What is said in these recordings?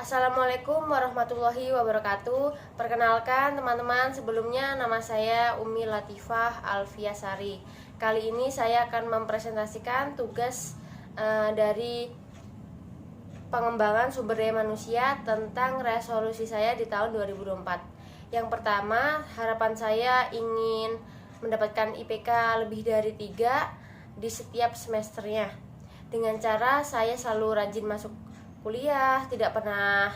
Assalamualaikum warahmatullahi wabarakatuh. Perkenalkan teman-teman, sebelumnya nama saya Umi Latifah Alfiasari. Kali ini saya akan mempresentasikan tugas dari pengembangan sumber daya manusia tentang resolusi saya di tahun 2024. Yang pertama, harapan saya ingin mendapatkan IPK lebih dari 3 di setiap semesternya. Dengan cara saya selalu rajin masuk kuliah, tidak pernah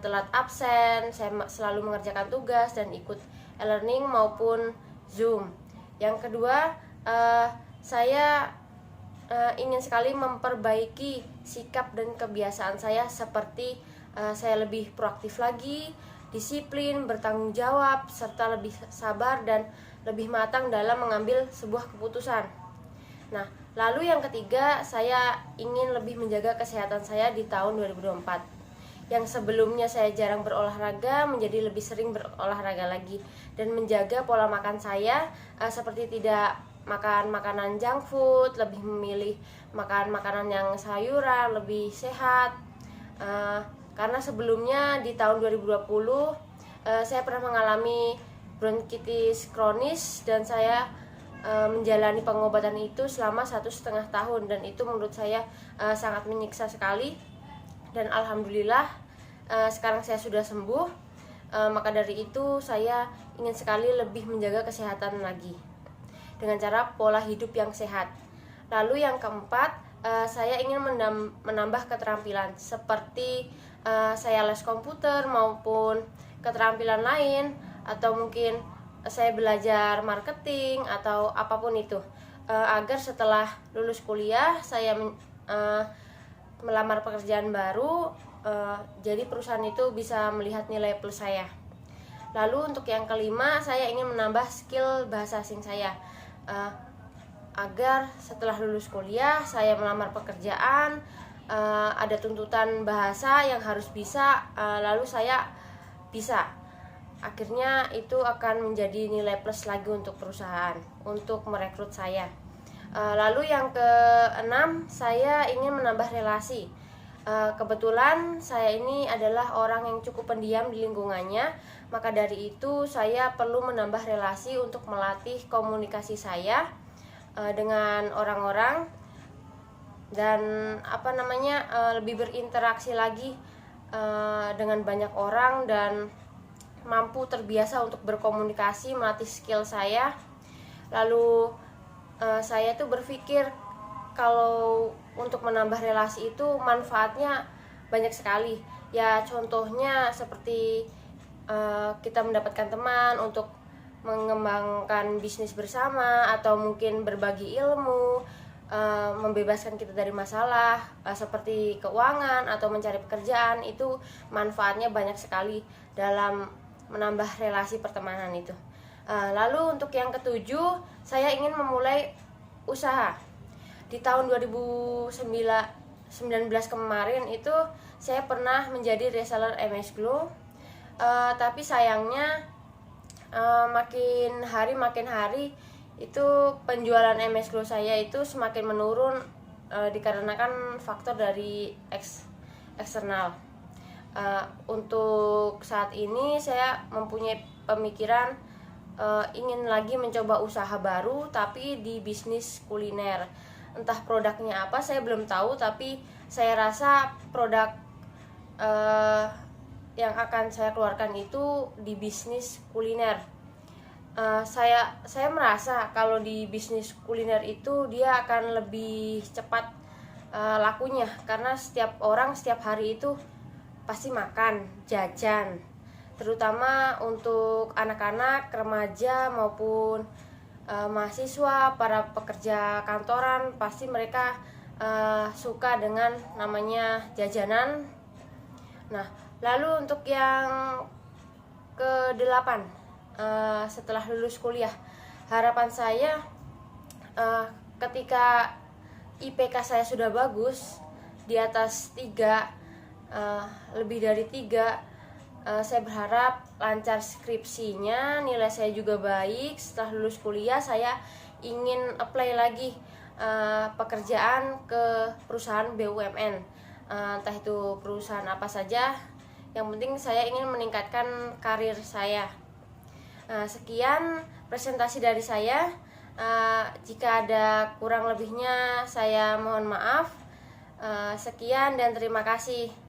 telat absen, saya selalu mengerjakan tugas dan ikut e-learning maupun Zoom. Yang kedua, saya ingin sekali memperbaiki sikap dan kebiasaan saya, seperti saya lebih proaktif lagi, disiplin, bertanggung jawab, serta lebih sabar dan lebih matang dalam mengambil sebuah keputusan. Nah, lalu yang ketiga, saya ingin lebih menjaga kesehatan saya di tahun 2024. Yang sebelumnya saya jarang berolahraga, menjadi lebih sering berolahraga lagi, dan menjaga pola makan saya seperti tidak makan makanan junk food, lebih memilih makan makanan yang sayuran, lebih sehat. Karena sebelumnya di tahun 2020 saya pernah mengalami bronkitis kronis dan saya menjalani pengobatan itu selama 1,5 tahun, dan itu menurut saya sangat menyiksa sekali. Dan alhamdulillah sekarang saya sudah sembuh. Maka dari itu saya ingin sekali lebih menjaga kesehatan lagi dengan cara pola hidup yang sehat. Lalu yang keempat, saya ingin menambah keterampilan seperti saya les komputer maupun keterampilan lain, atau mungkin saya belajar marketing atau apapun itu, agar setelah lulus kuliah saya melamar pekerjaan baru, jadi perusahaan itu bisa melihat nilai plus saya. Lalu untuk yang kelima, saya ingin menambah skill bahasa asing saya, agar setelah lulus kuliah saya melamar pekerjaan, ada tuntutan bahasa yang harus bisa, lalu saya bisa. Akhirnya itu akan menjadi nilai plus lagi untuk perusahaan untuk merekrut saya. Lalu yang keenam, saya ingin menambah relasi. Kebetulan saya ini adalah orang yang cukup pendiam di lingkungannya, maka dari itu saya perlu menambah relasi untuk melatih komunikasi saya dengan orang-orang, dan lebih berinteraksi lagi dengan banyak orang, dan mampu terbiasa untuk berkomunikasi, melatih skill saya. Lalu saya tuh berpikir kalau untuk menambah relasi itu manfaatnya banyak sekali. Ya contohnya seperti kita mendapatkan teman untuk mengembangkan bisnis bersama, atau mungkin berbagi ilmu, membebaskan kita dari masalah seperti keuangan atau mencari pekerjaan. Itu manfaatnya banyak sekali dalam menambah relasi pertemanan itu. Lalu untuk yang ketujuh, saya ingin memulai usaha. Di tahun 2019 kemarin itu saya pernah menjadi reseller MS Glow, tapi sayangnya makin hari itu penjualan MS Glow saya itu semakin menurun, dikarenakan faktor dari eksternal. Untuk saat ini saya mempunyai pemikiran ingin lagi mencoba usaha baru, tapi di bisnis kuliner. Entah produknya apa saya belum tahu, tapi saya rasa produk yang akan saya keluarkan itu di bisnis kuliner. Saya merasa kalau di bisnis kuliner itu dia akan lebih cepat lakunya, karena setiap orang setiap hari itu pasti makan, jajan, terutama untuk anak-anak, remaja maupun mahasiswa, para pekerja kantoran, pasti mereka suka dengan namanya jajanan. Nah, lalu untuk yang ke-8, setelah lulus kuliah, harapan saya ketika IPK saya sudah bagus, di atas 3, lebih dari 3, saya berharap lancar skripsinya, nilai saya juga baik. Setelah lulus kuliah saya ingin apply lagi pekerjaan ke perusahaan BUMN, entah itu perusahaan apa saja. Yang penting saya ingin meningkatkan karir saya. Sekian presentasi dari saya. Jika ada kurang lebihnya saya mohon maaf. Sekian dan terima kasih.